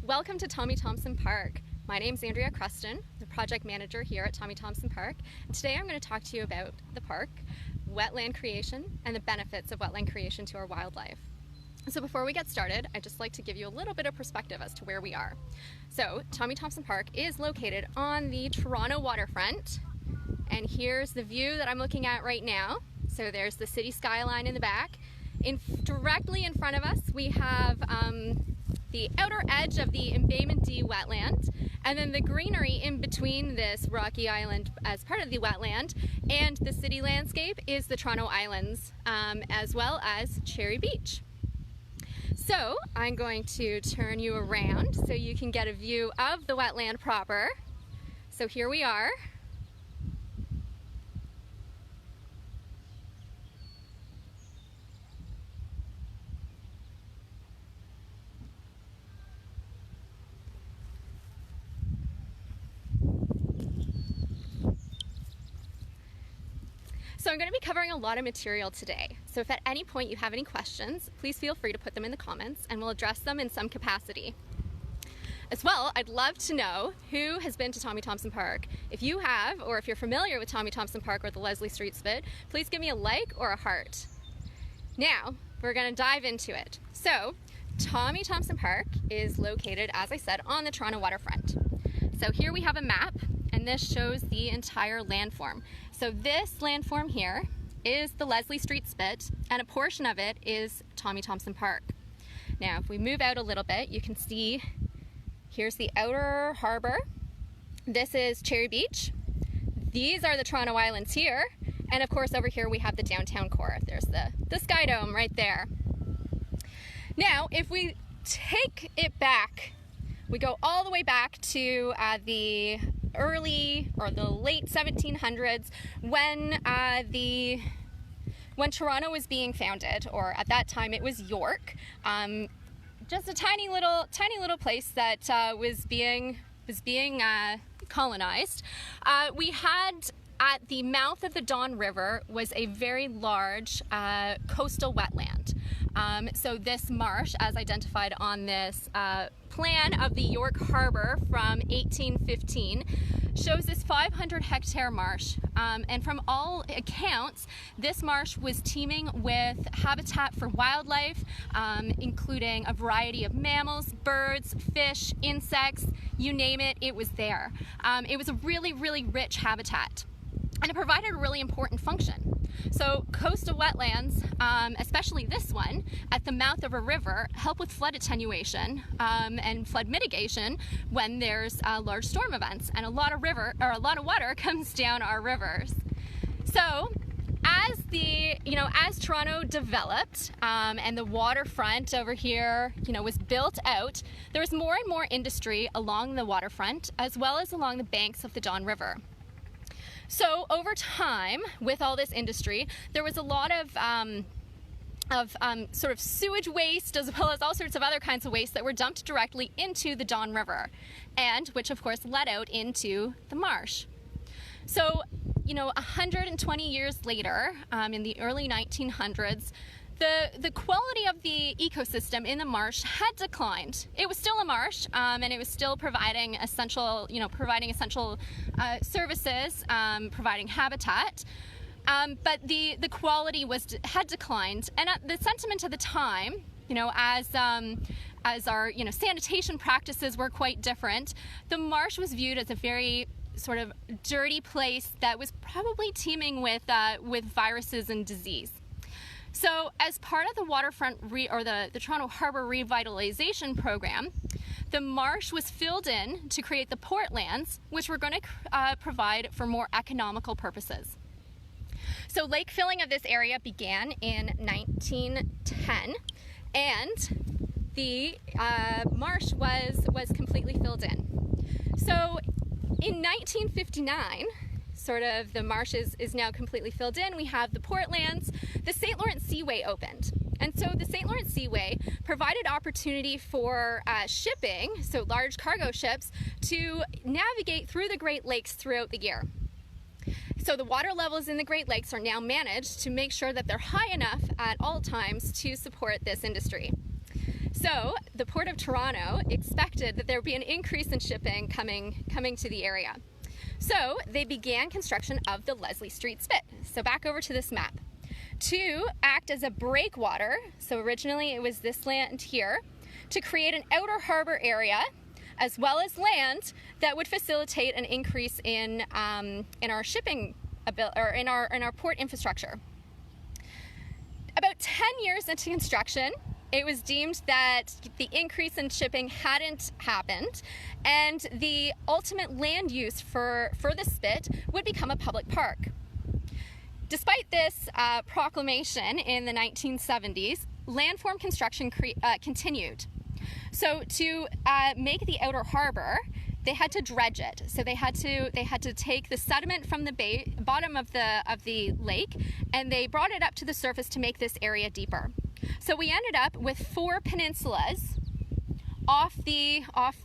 Welcome to Tommy Thompson Park. My name's Andrea, the project manager here at Tommy Thompson Park. Today I'm going to talk to you about the park, wetland creation, and the benefits of wetland creation to our wildlife. So before we get started, I'd just like to give you a little bit of perspective as to where we are. So Tommy Thompson Park is located on the Toronto waterfront, and here's the view that I'm looking at right now. So there's the city skyline in the back. Directly in front of us we have the outer edge of the Embayment D wetland, and then the greenery in between this rocky island as part of the wetland and the city landscape is the Toronto Islands, as well as Cherry Beach. So I'm going to turn you around so you can get a view of the wetland proper. So here we are. So I'm going to be covering a lot of material today. So if at any point you have any questions, please feel free to put them in the comments and we'll address them in some capacity. As well, I'd love to know who has been to Tommy Thompson Park. If you have, or if you're familiar with Tommy Thompson Park or the Leslie Street Spit, please give me a like or a heart. Now, we're going to dive into it. So, Tommy Thompson Park is located, as I said, on the Toronto waterfront. So here we have a map, and this shows the entire landform. So this landform here is the Leslie Street Spit, and a portion of it is Tommy Thompson Park. Now, if we move out a little bit, you can see here's the outer harbor. This is Cherry Beach. These are the Toronto Islands here. And of course, over here we have the downtown core. There's the Sky Dome right there. Now, if we take it back, we go all the way back to the early or the late 1700s when Toronto was being founded, or at that time it was York, just a tiny little place that was being colonized. We had at the mouth of the Don River was a very large coastal wetland. So this marsh, as identified on this plan of the York Harbor from 1815, shows this 500-hectare marsh. And from all accounts, this marsh was teeming with habitat for wildlife, including a variety of mammals, birds, fish, insects, you name it, it was there. It was a really, really rich habitat. And it provided a really important function. So coastal wetlands, especially this one, at the mouth of a river, help with flood attenuation and flood mitigation when there's large storm events and a lot of water comes down our rivers. So as Toronto developed and the waterfront over here, was built out, there was more and more industry along the waterfront as well as along the banks of the Don River. So over time, with all this industry, there was a lot of sort of sewage waste as well as all sorts of other kinds of waste that were dumped directly into the Don River, and which of course led out into the marsh. So, 120 years later, in the early 1900s, the quality of the ecosystem in the marsh had declined. It was still a marsh, and it was still providing essential services, providing habitat. But the quality had declined, and the sentiment at the time, as our sanitation practices were quite different, the marsh was viewed as a very sort of dirty place that was probably teeming with viruses and disease. So as part of the waterfront the Toronto Harbor Revitalization Program, the marsh was filled in to create the portlands, which were going to provide for more economical purposes. So lake filling of this area began in 1910, and the marsh was completely filled in. So in 1959, sort of the marsh is now completely filled in. We have the portlands. The St. Lawrence Seaway opened. And so the St. Lawrence Seaway provided opportunity for shipping, so large cargo ships, to navigate through the Great Lakes throughout the year. So the water levels in the Great Lakes are now managed to make sure that they're high enough at all times to support this industry. So So the Port of Toronto expected that there would be an increase in shipping coming to the area. So they began construction of the Leslie Street Spit. So back over to this map. To act as a breakwater, so originally it was this land here, to create an outer harbor area as well as land that would facilitate an increase in our shipping or in our port infrastructure. About 10 years into construction, it was deemed that the increase in shipping hadn't happened, and the ultimate land use for the spit would become a public park. Despite this proclamation in the 1970s, landform construction continued. So to make the outer harbor, they had to dredge it. So they had to take the sediment from the bottom of the lake, and they brought it up to the surface to make this area deeper. So we ended up with 4 peninsulas off the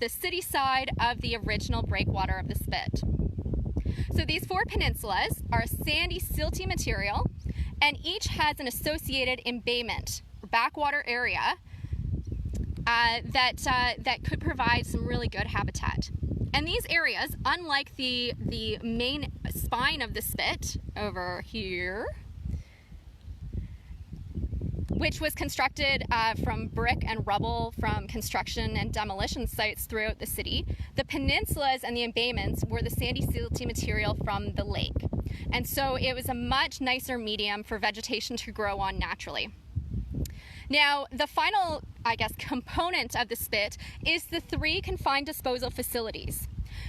city side of the original breakwater of the spit. So these 4 peninsulas are sandy, silty material, and each has an associated embayment, backwater area, that could provide some really good habitat. And these areas, unlike the main spine of the spit over here, which was constructed from brick and rubble from construction and demolition sites throughout the city, the peninsulas and the embayments were the sandy, silty material from the lake. And so it was a much nicer medium for vegetation to grow on naturally. Now, the final, component of the spit is the 3 confined disposal facilities.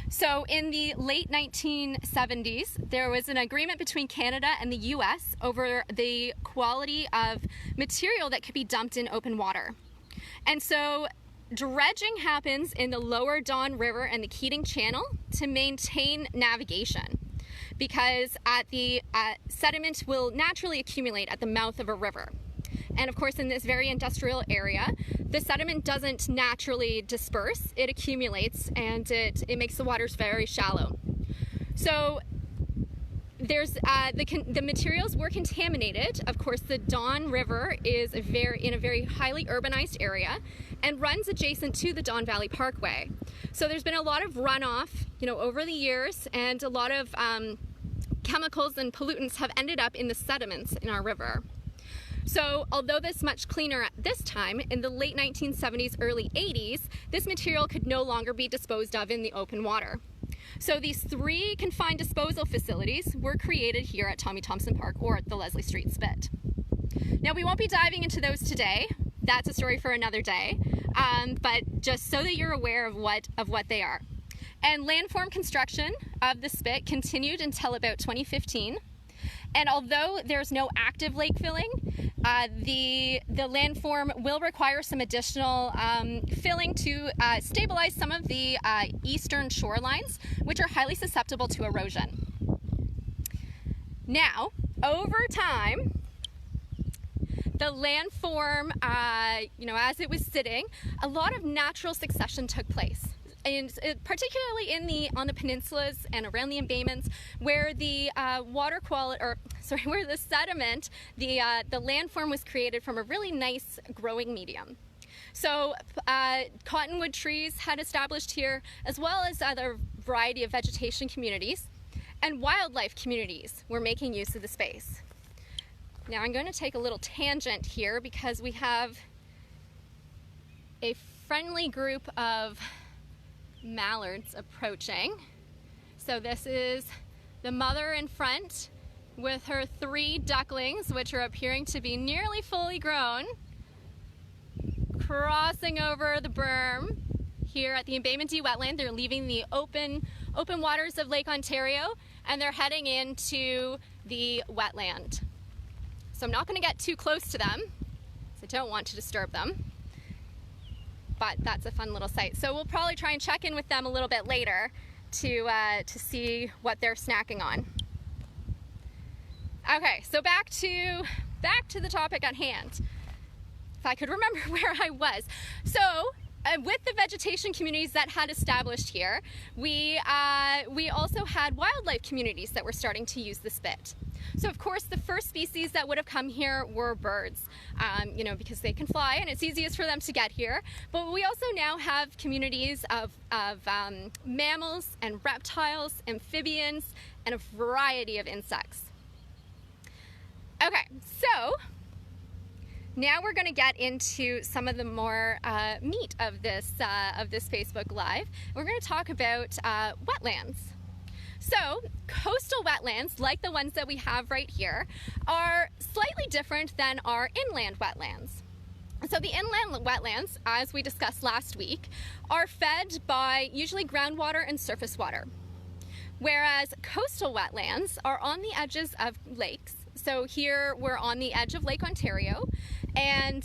So in the late 1970s, there was an agreement between Canada and the US over the quality of material that could be dumped in open water. And so dredging happens in the lower Don River and the Keating Channel to maintain navigation, because sediment will naturally accumulate at the mouth of a river. And of course, in this very industrial area, the sediment doesn't naturally disperse, it accumulates, and it makes the waters very shallow. So there's the materials were contaminated. Of course, the Don River is in a very highly urbanized area and runs adjacent to the Don Valley Parkway. So there's been a lot of runoff, over the years, and a lot of chemicals and pollutants have ended up in the sediments in our river. So although this is much cleaner at this time, in the late 1970s, early 80s, this material could no longer be disposed of in the open water. So these 3 confined disposal facilities were created here at Tommy Thompson Park, or at the Leslie Street Spit. Now, we won't be diving into those today. That's a story for another day, but just so that you're aware of what they are. And landform construction of the spit continued until about 2015. And although there's no active lake filling, the landform will require some additional filling to stabilize some of the eastern shorelines, which are highly susceptible to erosion. Now, over time, the landform, as it was sitting, a lot of natural succession took place. And particularly on the peninsulas and around the embayments, where the where the sediment, the landform was created from a really nice growing medium. So cottonwood trees had established here, as well as other variety of vegetation communities, and wildlife communities were making use of the space. Now I'm going to take a little tangent here, because we have a friendly group of mallards approaching. So this is the mother in front with her 3 ducklings, which are appearing to be nearly fully grown, crossing over the berm here at the Embayment D wetland. They're leaving the open waters of Lake Ontario, and they're heading into the wetland. So I'm not going to get too close to them, because I don't want to disturb them. But that's a fun little sight. So we'll probably try and check in with them a little bit later to see what they're snacking on. Okay, so back to the topic at hand. If I could remember where I was. So with the vegetation communities that had established here, we also had wildlife communities that were starting to use the spit. So of course the first species that would have come here were birds, you know, because they can fly and it's easiest for them to get here. But we also now have communities of mammals and reptiles, amphibians, and a variety of insects. Okay, so now we're going to get into some of the more meat of this Facebook Live. We're going to talk about wetlands. So coastal wetlands, like the ones that we have right here, are slightly different than our inland wetlands. So the inland wetlands, as we discussed last week, are fed by usually groundwater and surface water, whereas coastal wetlands are on the edges of lakes. So here we're on the edge of Lake Ontario, and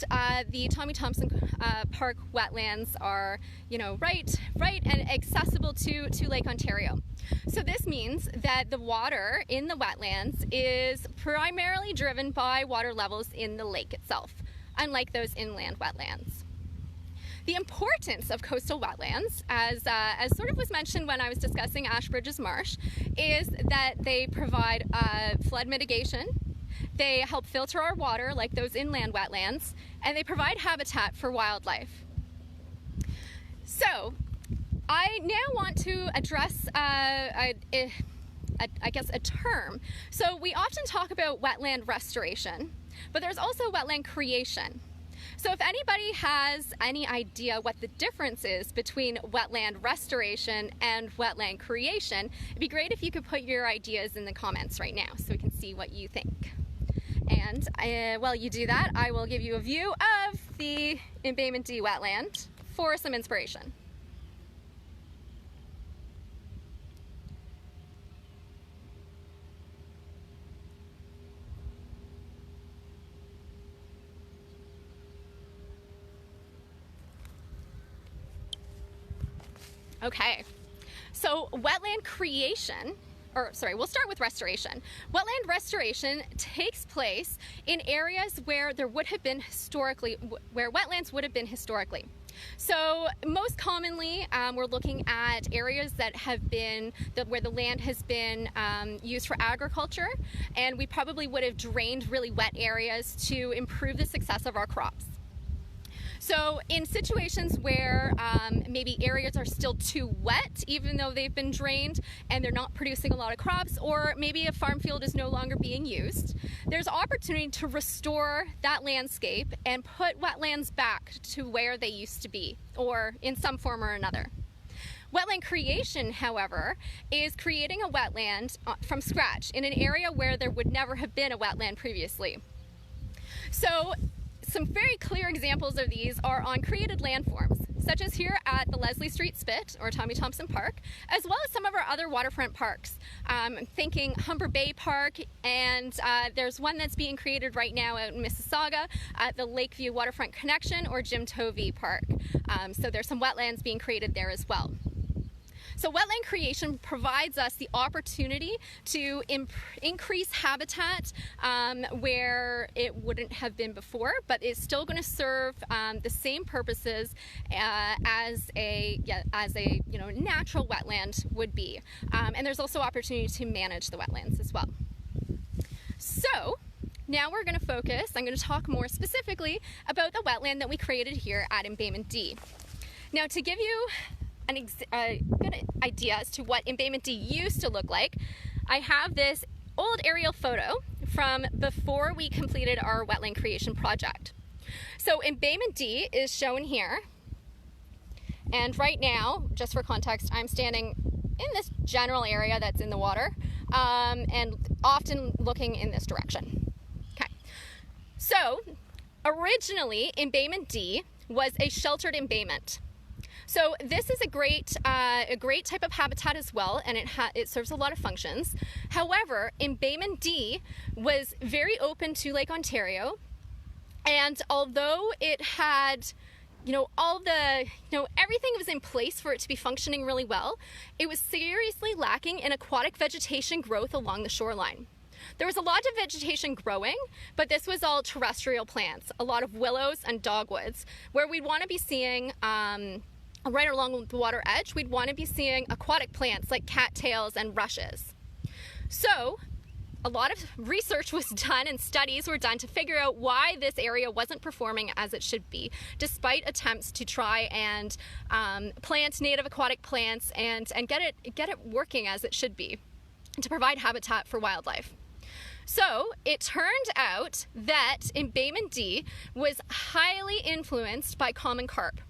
the Tommy Thompson Park wetlands are, you know, right and accessible to Lake Ontario. So this means that the water in the wetlands is primarily driven by water levels in the lake itself, unlike those inland wetlands. The importance of coastal wetlands, as sort of was mentioned when I was discussing Ashbridge's Marsh, is that they provide flood mitigation, they help filter our water like those inland wetlands, and they provide habitat for wildlife. So I now want to address I guess a term. So we often talk about wetland restoration, but there's also wetland creation. So if anybody has any idea what the difference is between wetland restoration and wetland creation, it'd be great if you could put your ideas in the comments right now so we can see what you think. And while you do that, I will give you a view of the Embayment D wetland for some inspiration. Okay, so wetland creation, or sorry, we'll start with restoration. Wetland restoration takes place in areas where there would have been historically, where wetlands would have been historically. So most commonly, we're looking at areas that have been, where the land has been used for agriculture, and we probably would have drained really wet areas to improve the success of our crops. So in situations where maybe areas are still too wet, even though they've been drained and they're not producing a lot of crops, or maybe a farm field is no longer being used, there's opportunity to restore that landscape and put wetlands back to where they used to be, or in some form or another. Wetland creation, however, is creating a wetland from scratch in an area where there would never have been a wetland previously. So some very clear examples of these are on created landforms, such as here at the Leslie Street Spit, or Tommy Thompson Park, as well as some of our other waterfront parks. I'm thinking Humber Bay Park, and there's one that's being created right now out in Mississauga at the Lakeview Waterfront Connection, or Jim Tovey Park. So there's some wetlands being created there as well. So wetland creation provides us the opportunity to increase habitat where it wouldn't have been before, but it's still going to serve the same purposes as a natural wetland would be. And there's also opportunity to manage the wetlands as well. So now we're going to focus, I'm going to talk more specifically about the wetland that we created here at Embayment D. Now, to give you a good idea as to what Embayment D used to look like, I have this old aerial photo from before we completed our wetland creation project. So Embayment D is shown here, and right now, just for context, I'm standing in this general area that's in the water, and often looking in this direction. Okay, so originally Embayment D was a sheltered embayment. So this is a great type of habitat as well, and it serves a lot of functions. However, Embayment D was very open to Lake Ontario, and although it had, everything was in place for it to be functioning really well, it was seriously lacking in aquatic vegetation growth along the shoreline. There was a lot of vegetation growing, but this was all terrestrial plants, a lot of willows and dogwoods, where we'd want to be seeing, right along the water edge, we'd want to be seeing aquatic plants like cattails and rushes. So a lot of research was done and studies were done to figure out why this area wasn't performing as it should be, despite attempts to try and plant native aquatic plants and get it working as it should be, to provide habitat for wildlife. So it turned out that embayment D was highly influenced by common carp.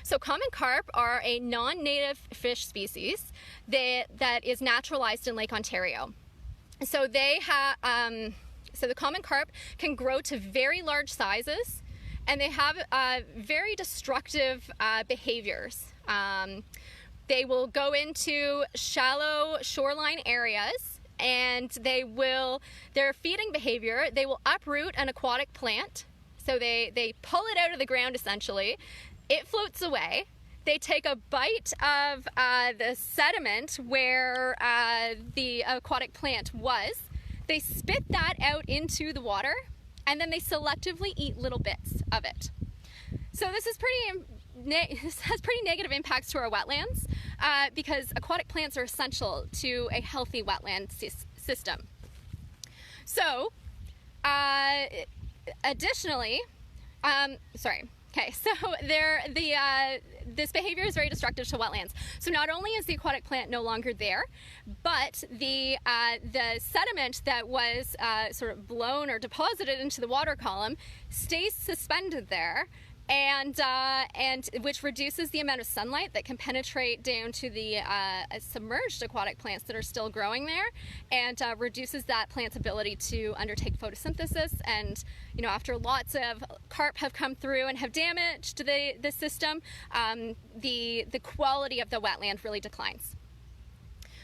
So common carp are a non-native fish species that is naturalized in Lake Ontario. So they have, so the common carp can grow to very large sizes, and they have very destructive behaviors. They will go into shallow shoreline areas, and their feeding behavior, they will uproot an aquatic plant. So they pull it out of the ground essentially. It floats away. They take a bite of the sediment where the aquatic plant was. They spit that out into the water, and then they selectively eat little bits of it. So this has pretty negative impacts to our wetlands because aquatic plants are essential to a healthy wetland system. So additionally, so this behavior is very destructive to wetlands. So not only is the aquatic plant no longer there, but the sediment that was sort of blown or deposited into the water column stays suspended there, and which reduces the amount of sunlight that can penetrate down to the submerged aquatic plants that are still growing there, and reduces that plant's ability to undertake photosynthesis. And after lots of carp have come through and have damaged the system, the quality of the wetland really declines.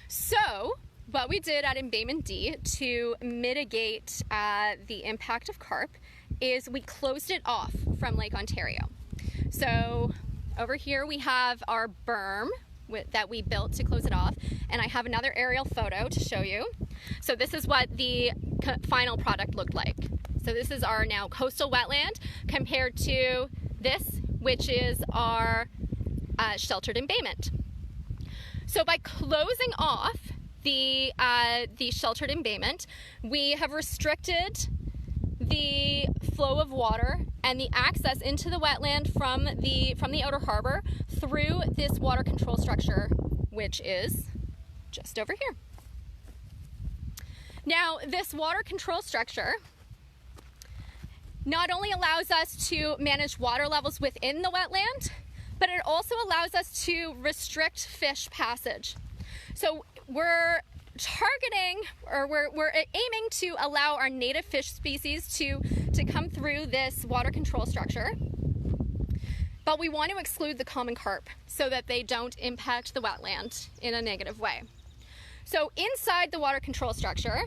So what we did at embayment D to mitigate the impact of carp is we closed it off from Lake Ontario. So over here we have our berm that we built to close it off, and I have another aerial photo to show you. So this is what the final product looked like. So this is our now coastal wetland compared to this, which is our sheltered embayment. So by closing off the sheltered embayment, we have restricted the flow of water and the access into the wetland from the outer harbor through this water control structure, which is just over here. Now, this water control structure not only allows us to manage water levels within the wetland, but it also allows us to restrict fish passage. So we're targeting, or we're aiming to allow our native fish species to come through this water control structure, but we want to exclude the common carp so that they don't impact the wetland in a negative way. So inside the water control structure,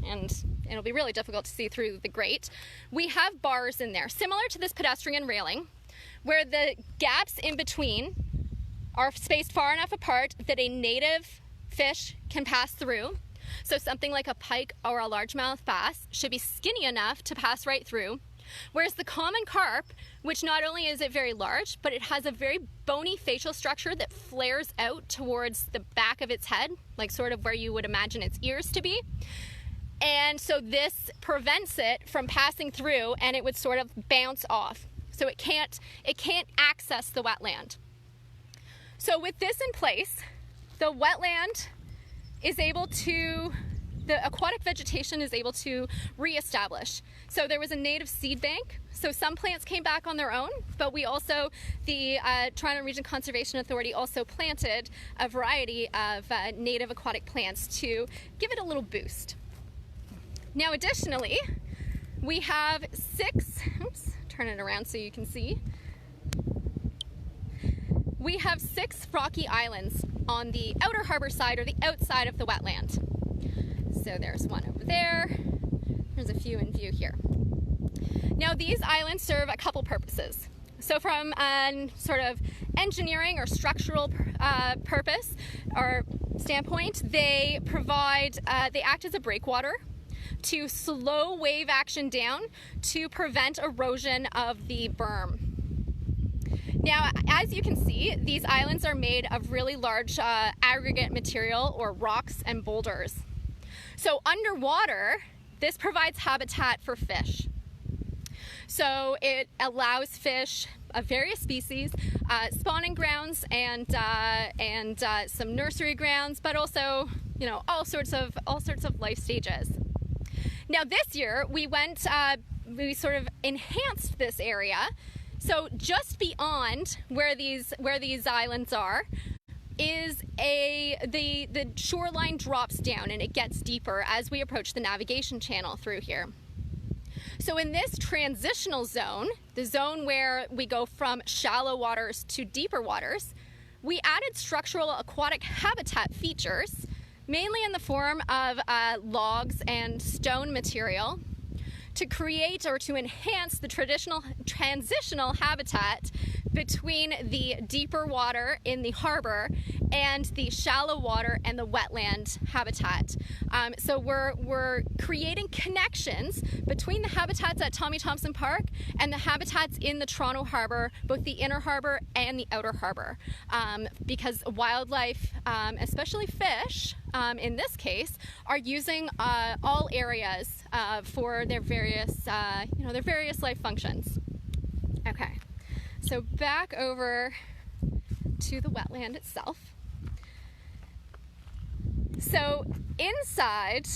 and it'll be really difficult to see through the grate, we have bars in there, similar to this pedestrian railing, where the gaps in between are spaced far enough apart that a native fish can pass through. So something like a pike or a largemouth bass should be skinny enough to pass right through, whereas the common carp, which not only is it very large, but it has a very bony facial structure that flares out towards the back of its head, like sort of where you would imagine its ears to be. And so this prevents it from passing through, and it would sort of bounce off. So it can't access the wetland. So with this in place, the wetland is able to, the aquatic vegetation is able to reestablish. So there was a native seed bank. So some plants came back on their own, but we also, the Toronto Region Conservation Authority also planted a variety of native aquatic plants to give it a little boost. Now additionally, we have turn it around so you can see. We have 6 rocky islands on the outer harbor side, or the outside of the wetland. So there's one over there. There's a few in view here. Now these islands serve a couple purposes. So from a sort of engineering or structural purpose or standpoint, they provide, they act as a breakwater to slow wave action down to prevent erosion of the berm. Now, as you can see, these islands are made of really large aggregate material or rocks and boulders. So underwater, this provides habitat for fish. So it allows fish of various species spawning grounds and some nursery grounds, but also, you know, all sorts of life stages. Now this year we sort of enhanced this area. So just beyond where these islands are is the shoreline drops down and it gets deeper as we approach the navigation channel through here. So in this transitional zone, the zone where we go from shallow waters to deeper waters, we added structural aquatic habitat features, mainly in the form of logs and stone material, to create or to enhance the transitional habitat between the deeper water in the harbor and the shallow water and the wetland habitat. So we're creating connections between the habitats at Tommy Thompson Park and the habitats in the Toronto Harbor, both the inner harbor and the outer harbor, because wildlife, especially fish, in this case, are using all areas for their various, their various life functions. Okay, so back over to the wetland itself. So inside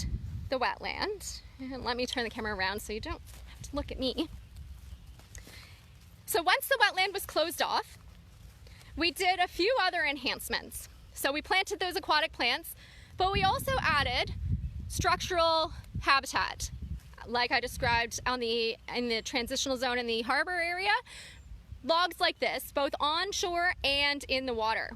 the wetland, and let me turn the camera around so you don't have to look at me. So once the wetland was closed off, we did a few other enhancements. So we planted those aquatic plants, but we also added structural habitat, like I described in the transitional zone in the harbor area. Logs like this, both on shore and in the water.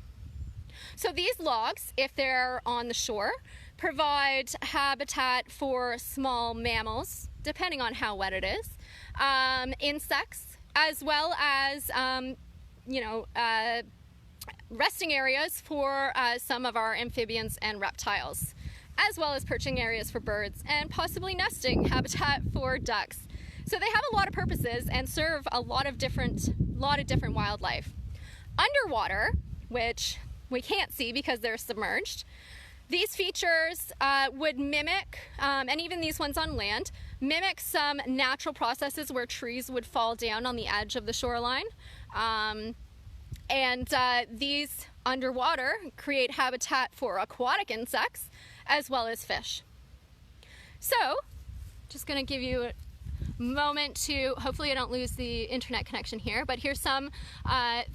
So these logs, if they're on the shore, provide habitat for small mammals, depending on how wet it is, insects, as well as resting areas for some of our amphibians and reptiles, as well as perching areas for birds and possibly nesting habitat for ducks. So they have a lot of purposes and serve a lot of different wildlife. Underwater, which we can't see because they're submerged, these features would mimic, and even these ones on land, mimic some natural processes where trees would fall down on the edge of the shoreline. These underwater create habitat for aquatic insects as well as fish. So, just going to give you a moment to, hopefully I don't lose the internet connection here, but here's some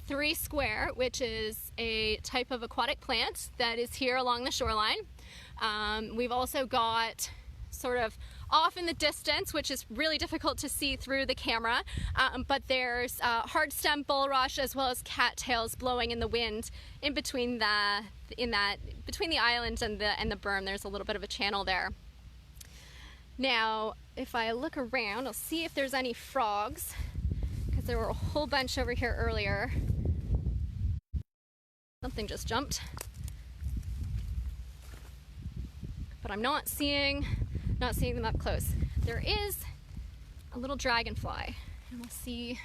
3 square, which is a type of aquatic plant that is here along the shoreline. We've also got sort of off in the distance, which is really difficult to see through the camera, but there's hard stem bulrush as well as cattails blowing in the wind in between between the island and the berm. There's a little bit of a channel there. Now, if I look around, I'll see if there's any frogs, because there were a whole bunch over here earlier. Something just jumped, but I'm not seeing them up close. There is a little dragonfly, and we'll see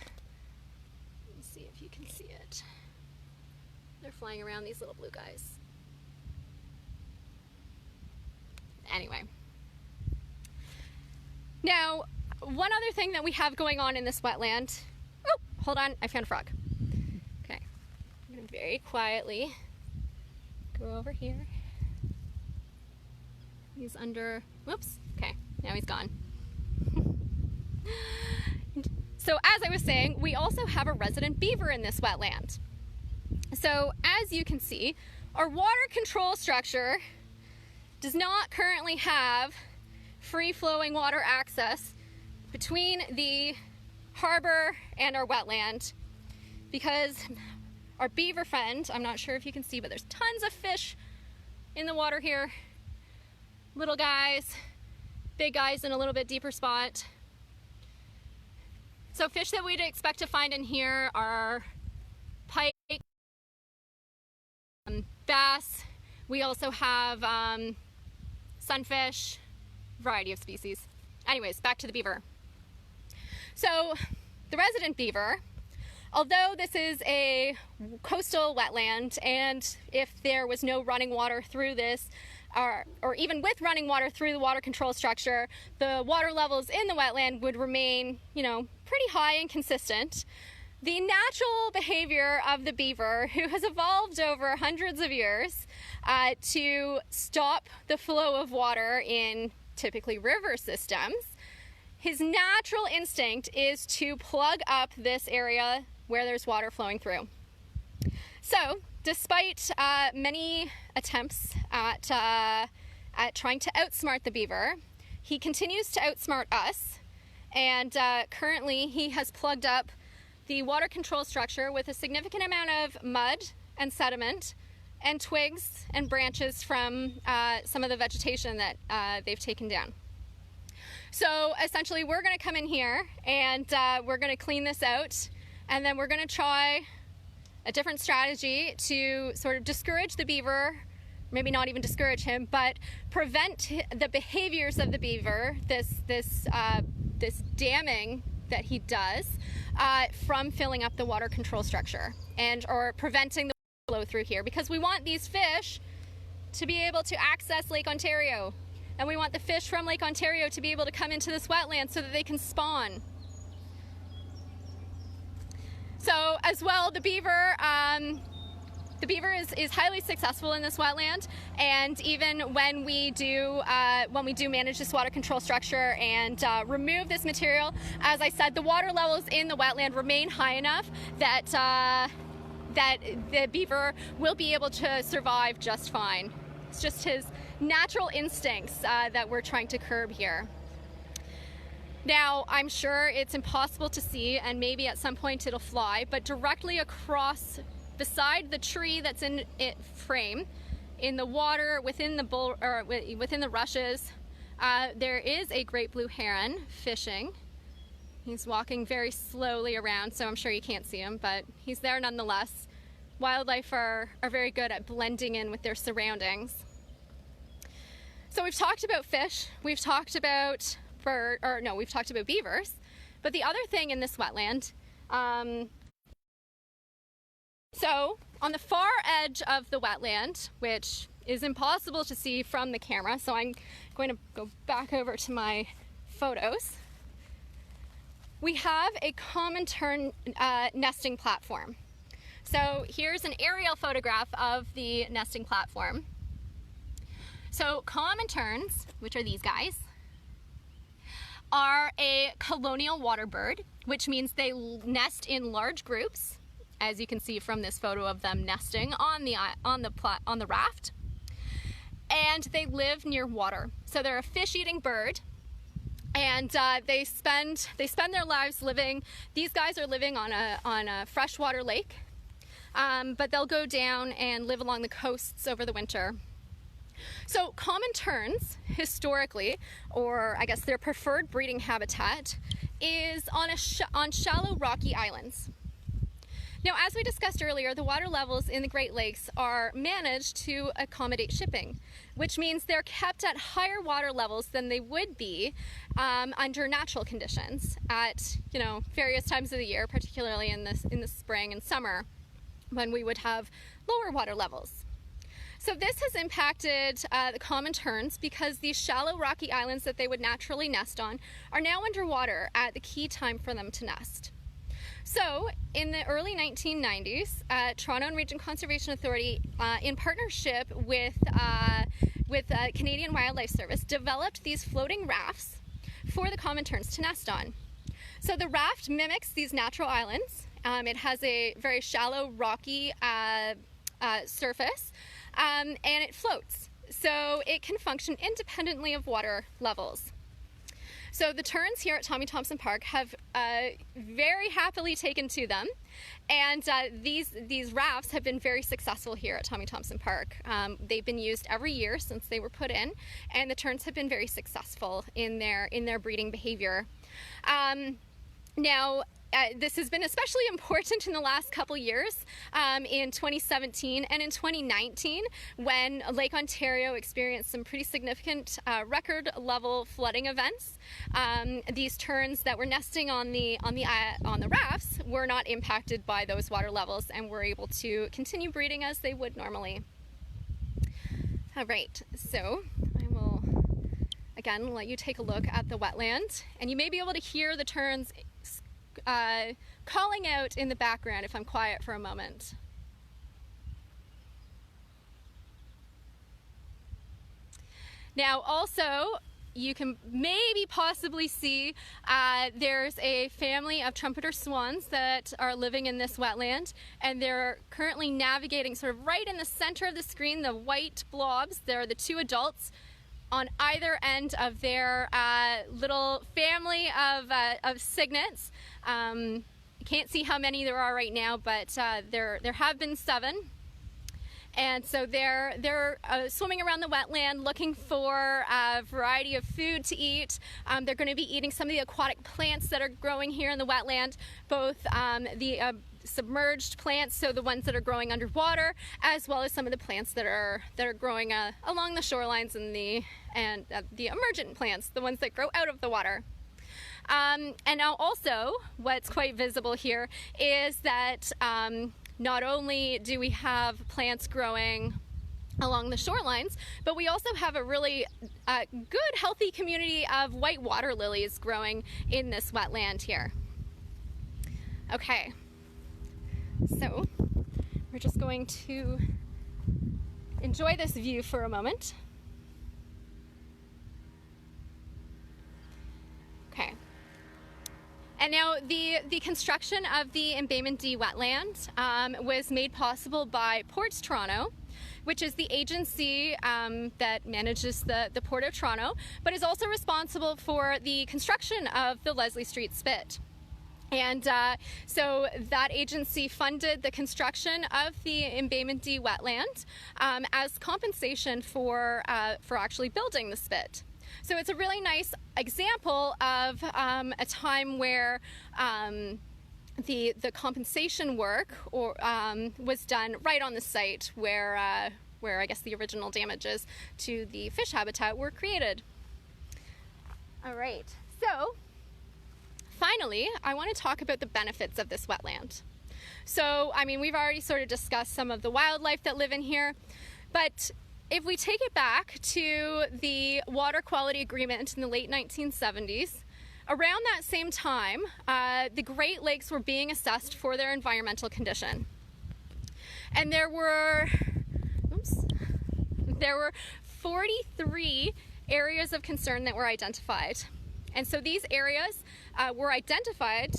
if you can see it. They're flying around, these little blue guys. Anyway. Now, one other thing that we have going on in this wetland, oh, hold on, I found a frog. Okay, I'm gonna very quietly go over here. He's under, whoops, okay, now he's gone. So as I was saying, we also have a resident beaver in this wetland. So as you can see, our water control structure does not currently have free-flowing water access between the harbor and our wetland, because our beaver friend, I'm not sure if you can see, but there's tons of fish in the water here. Little guys, big guys in a little bit deeper spot. So fish that we'd expect to find in here are pike, bass. We also have sunfish, variety of species. Anyways, back to the beaver. So the resident beaver, although this is a coastal wetland, and if there was no running water through this, or even with running water through the water control structure, the water levels in the wetland would remain, you know, pretty high and consistent. The natural behavior of the beaver, who has evolved over hundreds of years to stop the flow of water in typically river systems, his natural instinct is to plug up this area where there's water flowing through. So, despite many attempts at trying to outsmart the beaver, he continues to outsmart us, and currently he has plugged up the water control structure with a significant amount of mud and sediment and twigs and branches from some of the vegetation that they've taken down. So essentially we're going to come in here and we're going to clean this out, and then we're going to try a different strategy to sort of discourage the beaver, maybe not even discourage him, but prevent the behaviors of the beaver, this damming that he does, from filling up the water control structure or preventing the flow through here, because we want these fish to be able to access Lake Ontario, and we want the fish from Lake Ontario to be able to come into this wetland so that they can spawn. So as well, the beaver is highly successful in this wetland, and even when we do manage this water control structure and remove this material, as I said, the water levels in the wetland remain high enough that that the beaver will be able to survive just fine. It's just his natural instincts that we're trying to curb here. Now, I'm sure it's impossible to see, and maybe at some point it'll fly, but directly across, beside the tree that's in frame, in the water within the rushes, there is a great blue heron fishing. He's walking very slowly around, so I'm sure you can't see him, but he's there nonetheless. Wildlife are very good at blending in with their surroundings. So we've talked about fish, we've talked about we've talked about beavers, but the other thing in this wetland, so on the far edge of the wetland, which is impossible to see from the camera, so I'm going to go back over to my photos, we have a common tern nesting platform. So here's an aerial photograph of the nesting platform. So common terns, which are these guys, are a colonial water bird, which means they nest in large groups, as you can see from this photo of them nesting on the raft, and they live near water. So they're a fish-eating bird, and they spend their lives living. These guys are living on a freshwater lake, but they'll go down and live along the coasts over the winter. So common terns, historically, or I guess their preferred breeding habitat, is on shallow rocky islands. Now, as we discussed earlier, the water levels in the Great Lakes are managed to accommodate shipping, which means they're kept at higher water levels than they would be under natural conditions at, you know, various times of the year, particularly in the spring and summer, when we would have lower water levels. So this has impacted the common terns, because these shallow rocky islands that they would naturally nest on are now underwater at the key time for them to nest. So in the early 1990s, Toronto and Region Conservation Authority, in partnership with Canadian Wildlife Service, developed these floating rafts for the common terns to nest on. So the raft mimics these natural islands. It has a very shallow rocky surface, and it floats, so it can function independently of water levels. So the terns here at Tommy Thompson Park have very happily taken to them, and these rafts have been very successful here at Tommy Thompson Park. They've been used every year since they were put in, and the terns have been very successful in their breeding behavior. Now, this has been especially important in the last couple years, in 2017 and in 2019, when Lake Ontario experienced some pretty significant record level flooding events. These terns that were nesting on the rafts were not impacted by those water levels and were able to continue breeding as they would normally. All right, so I will again let you take a look at the wetland, and you may be able to hear the terns calling out in the background if I'm quiet for a moment. Now also, you can maybe possibly see there's a family of trumpeter swans that are living in this wetland, and they're currently navigating sort of right in the center of the screen, the white blobs. They're the two adults on either end of their little family of cygnets. You can't see how many there are right now, but there have been 7. And so they're swimming around the wetland looking for a variety of food to eat. They're going to be eating some of the aquatic plants that are growing here in the wetland, both the submerged plants, so the ones that are growing underwater, as well as some of the plants that are growing along the shorelines and the emergent plants, the ones that grow out of the water. And now also, what's quite visible here is that not only do we have plants growing along the shorelines, but we also have a really good, healthy community of white water lilies growing in this wetland here. Okay, so we're just going to enjoy this view for a moment. Okay. And now the construction of the Embayment D wetland was made possible by Ports Toronto, which is the agency that manages the Port of Toronto, but is also responsible for the construction of the Leslie Street Spit. And so that agency funded the construction of the Embayment D wetland as compensation for actually building the spit. So it's a really nice example of a time where the compensation work was done right on the site where I guess the original damages to the fish habitat were created. All right, so finally, I want to talk about the benefits of this wetland. So, I mean, we've already sort of discussed some of the wildlife that live in here, but if we take it back to the Water Quality Agreement in the late 1970s, around that same time, the Great Lakes were being assessed for their environmental condition. And there were 43 areas of concern that were identified. And so these areas were identified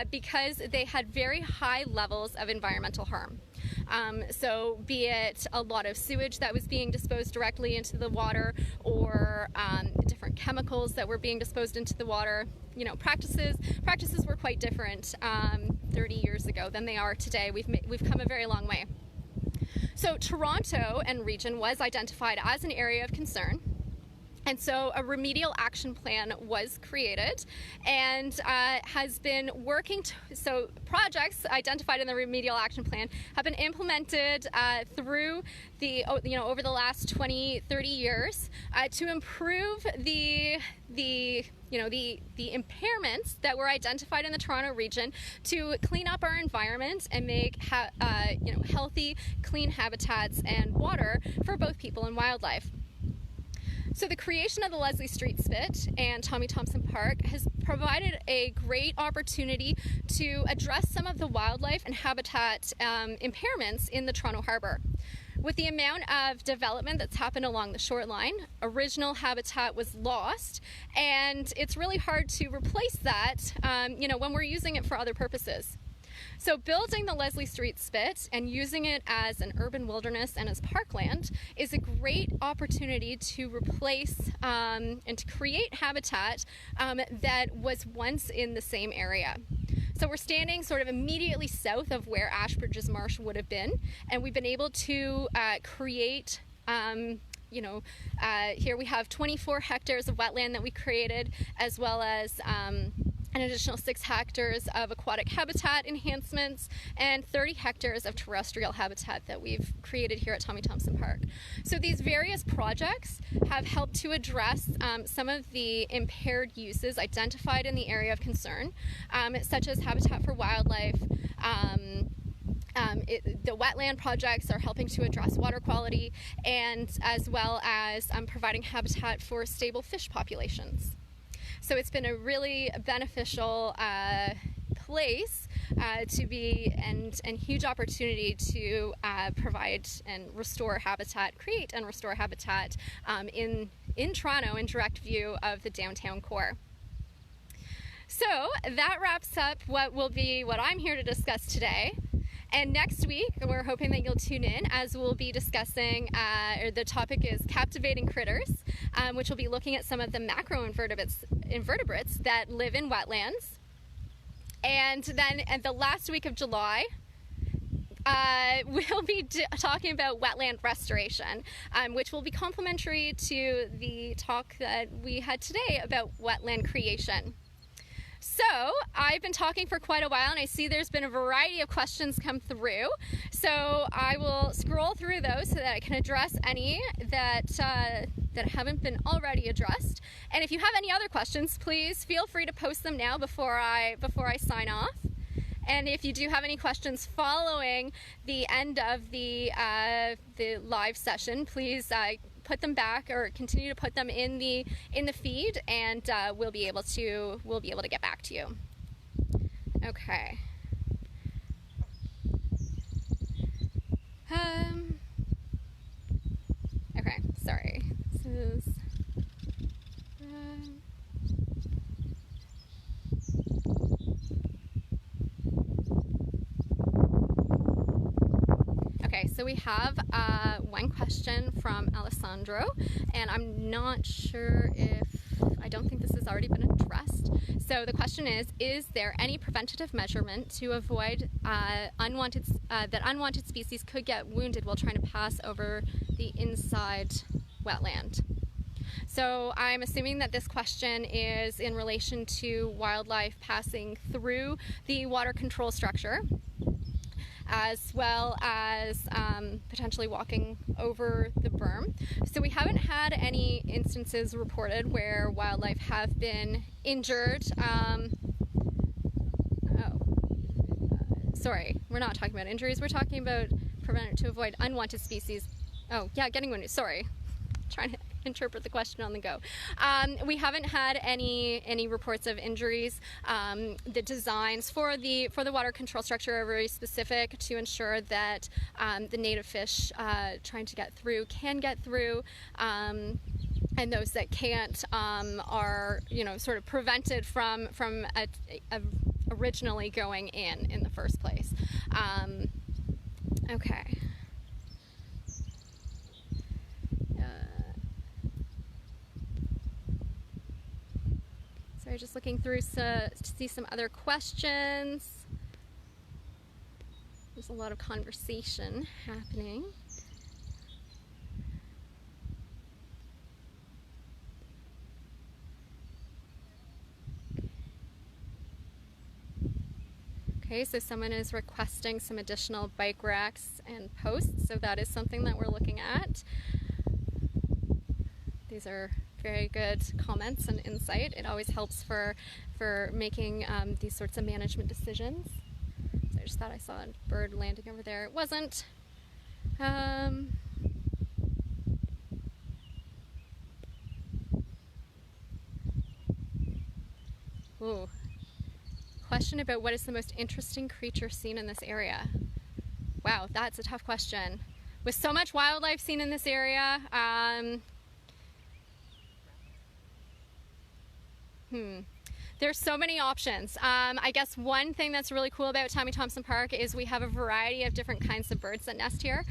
because they had very high levels of environmental harm. So be it a lot of sewage that was being disposed directly into the water, or different chemicals that were being disposed into the water. You know, practices were quite different 30 years ago than they are today. We've come a very long way. So Toronto and region was identified as an area of concern. And so a remedial action plan was created and has been working. So projects identified in the remedial action plan have been implemented through over the last 20, 30 years to improve the impairments that were identified in the Toronto region, to clean up our environment and make healthy, clean habitats and water for both people and wildlife. So the creation of the Leslie Street Spit and Tommy Thompson Park has provided a great opportunity to address some of the wildlife and habitat impairments in the Toronto Harbour. With the amount of development that's happened along the shoreline, original habitat was lost, and it's really hard to replace that when we're using it for other purposes. So building the Leslie Street Spit and using it as an urban wilderness and as parkland is a great opportunity to replace and to create habitat that was once in the same area. So we're standing sort of immediately south of where Ashbridge's Marsh would have been, and we've been able to create here we have 24 hectares of wetland that we created, as well as an additional 6 hectares of aquatic habitat enhancements, and 30 hectares of terrestrial habitat that we've created here at Tommy Thompson Park. So these various projects have helped to address some of the impaired uses identified in the area of concern, such as habitat for wildlife. The wetland projects are helping to address water quality, and as well as providing habitat for stable fish populations. So it's been a really beneficial place to be, and huge opportunity to provide and restore habitat, create and restore habitat in Toronto, in direct view of the downtown core. So that wraps up what I'm here to discuss today. And next week, we're hoping that you'll tune in, as we'll be discussing, or the topic is captivating critters, which will be looking at some of the macroinvertebrates that live in wetlands. And then at the last week of July, we'll be talking about wetland restoration, which will be complementary to the talk that we had today about wetland creation. So I've been talking for quite a while, and I see there's been a variety of questions come through. So I will scroll through those so that I can address any that haven't been already addressed. And if you have any other questions, please feel free to post them now before I sign off. And if you do have any questions following the end of the live session, please put them back, or continue to put them in the feed, and we'll be able to get back to you. Okay. Okay. Sorry. This is. Okay, so we have one question from Alessandro, and I'm not sure I don't think this has already been addressed. So the question is there any preventative measurement to avoid that unwanted species could get wounded while trying to pass over the inside wetland? So I'm assuming that this question is in relation to wildlife passing through the water control structure, as well as potentially walking over the berm. So we haven't had any instances reported where wildlife have been injured. Sorry, we're not talking about injuries. We're talking about prevent to avoid unwanted species. Oh, yeah, getting wounded. Sorry, trying to interpret the question on the go. We haven't had any reports of injuries. The designs for the water control structure are very specific to ensure that the native fish trying to get through can get through, and those that can't are sort of prevented from originally going in the first place. Okay. Sorry, just looking through to see some other questions. There's a lot of conversation happening. Okay, so someone is requesting some additional bike racks and posts, so that is something that we're looking at. These are very good comments and insight. It always helps for making these sorts of management decisions. So I just thought I saw a bird landing over there. It wasn't. Ooh. Question about what is the most interesting creature seen in this area. Wow, that's a tough question. With so much wildlife seen in this area, there's so many options. I guess one thing that's really cool about Tommy Thompson Park is we have a variety of different kinds of birds that nest here.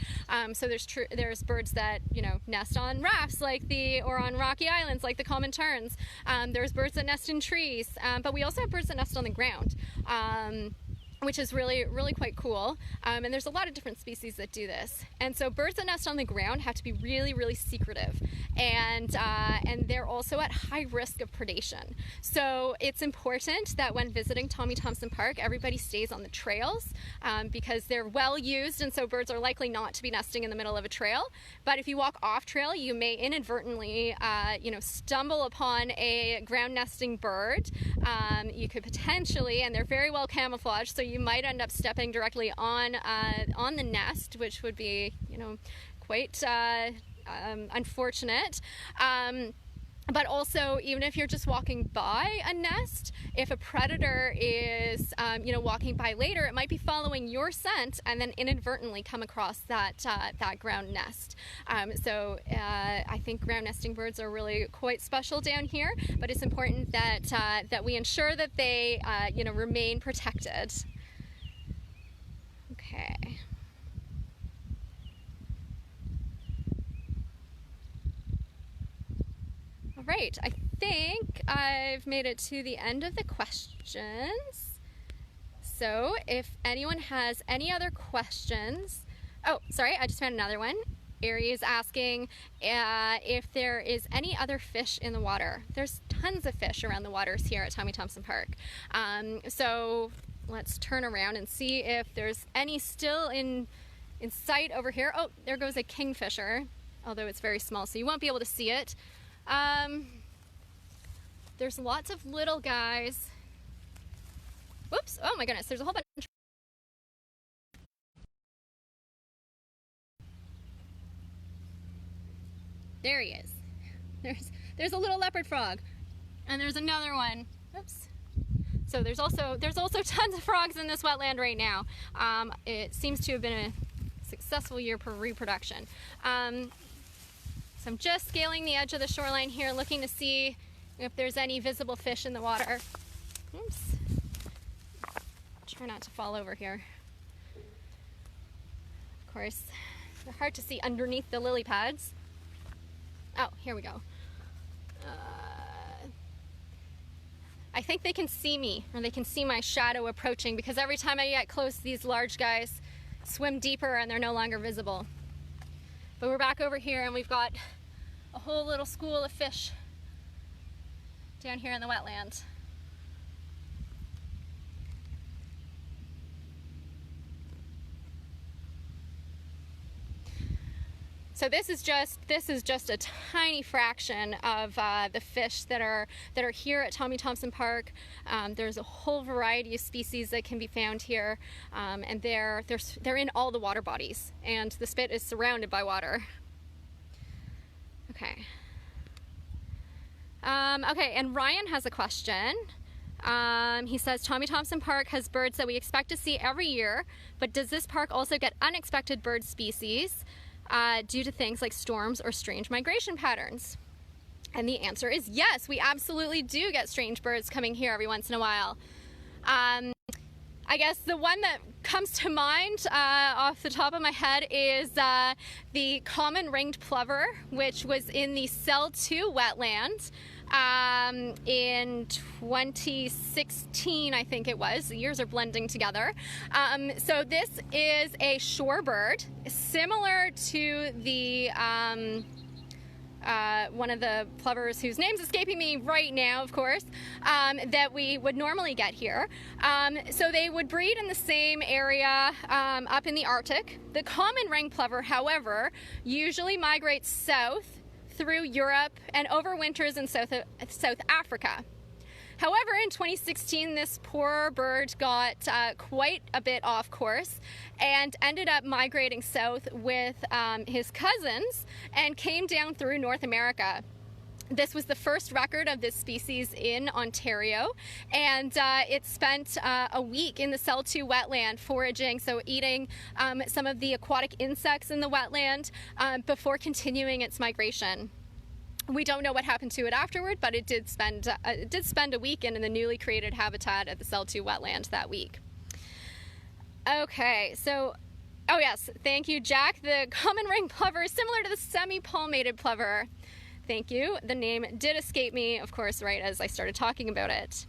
So there's birds that nest on rafts or on rocky islands like the common terns. There's birds that nest in trees, but we also have birds that nest on the ground. which is really, really quite cool. And there's a lot of different species that do this. And so birds that nest on the ground have to be really, really secretive. And they're also at high risk of predation. So it's important that when visiting Tommy Thompson Park, everybody stays on the trails because they're well used, and so birds are likely not to be nesting in the middle of a trail. But if you walk off trail, you may inadvertently, stumble upon a ground nesting bird. You could potentially, and they're very well camouflaged, so you might end up stepping directly on the nest, which would be, quite unfortunate. But also, even if you're just walking by a nest, if a predator is, walking by later, it might be following your scent and then inadvertently come across that ground nest. So I think ground nesting birds are really quite special down here, but it's important that we ensure that they, remain protected. Okay. All right, I think I've made it to the end of the questions. So if anyone has any other questions, oh, sorry, I just found another one. Ari is asking if there is any other fish in the water. There's tons of fish around the waters here at Tommy Thompson Park. So let's turn around and see if there's any still in sight over here. Oh, there goes a kingfisher, although it's very small, so you won't be able to see it. There's lots of little guys. Whoops, oh my goodness, there's a whole bunch. There he is. There's a little leopard frog. And there's another one. Oops. So there's also tons of frogs in this wetland right now. It seems to have been a successful year for reproduction. So I'm just scaling the edge of the shoreline here, looking to see if there's any visible fish in the water. Oops. Try not to fall over here. Of course, they're hard to see underneath the lily pads. Oh, here we go. I think they can see me, or they can see my shadow approaching, because every time I get close, these large guys swim deeper and they're no longer visible. But we're back over here and we've got a whole little school of fish down here in the wetland. So this is just a tiny fraction of the fish that are here at Tommy Thompson Park. There's a whole variety of species that can be found here, and they're in all the water bodies, and the spit is surrounded by water. Okay. Okay, and Ryan has a question. He says, Tommy Thompson Park has birds that we expect to see every year, but does this park also get unexpected bird species due to things like storms or strange migration patterns? And the answer is yes, we absolutely do get strange birds coming here every once in a while. I guess the one that comes to mind off the top of my head is the common ringed plover, which was in the Cell 2 wetland in 2016, I think it was. The years are blending together. So this is a shorebird, similar to the one of the plovers whose name's escaping me right now, of course, that we would normally get here. So they would breed in the same area up in the Arctic. The common ringed plover, however, usually migrates south through Europe and overwinters in South Africa. However, in 2016, this poor bird got quite a bit off course and ended up migrating south with his cousins and came down through North America. This was the first record of this species in Ontario, and it spent a week in the Cell 2 wetland foraging, so eating some of the aquatic insects in the wetland before continuing its migration. We don't know what happened to it afterward, but it did spend a weekend in the newly created habitat at the Cell 2 wetland that week. Okay, so, oh yes, thank you, Jack. The common ringed plover is similar to the semi-palmated plover. Thank you. The name did escape me, of course, right as I started talking about it.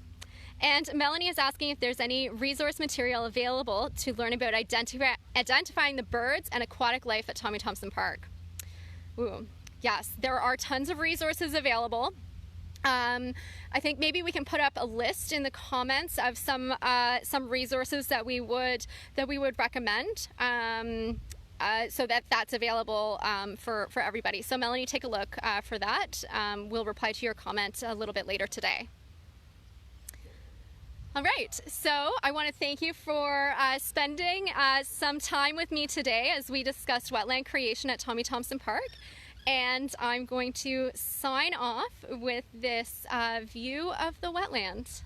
And Melanie is asking if there's any resource material available to learn about identifying the birds and aquatic life at Tommy Thompson Park. Ooh, yes, there are tons of resources available. I think maybe we can put up a list in the comments of some resources that we would recommend, so that's available for everybody. So Melanie, take a look for that. We'll reply to your comment a little bit later today. All right, so I want to thank you for spending some time with me today as we discussed wetland creation at Tommy Thompson Park. And I'm going to sign off with this view of the wetlands.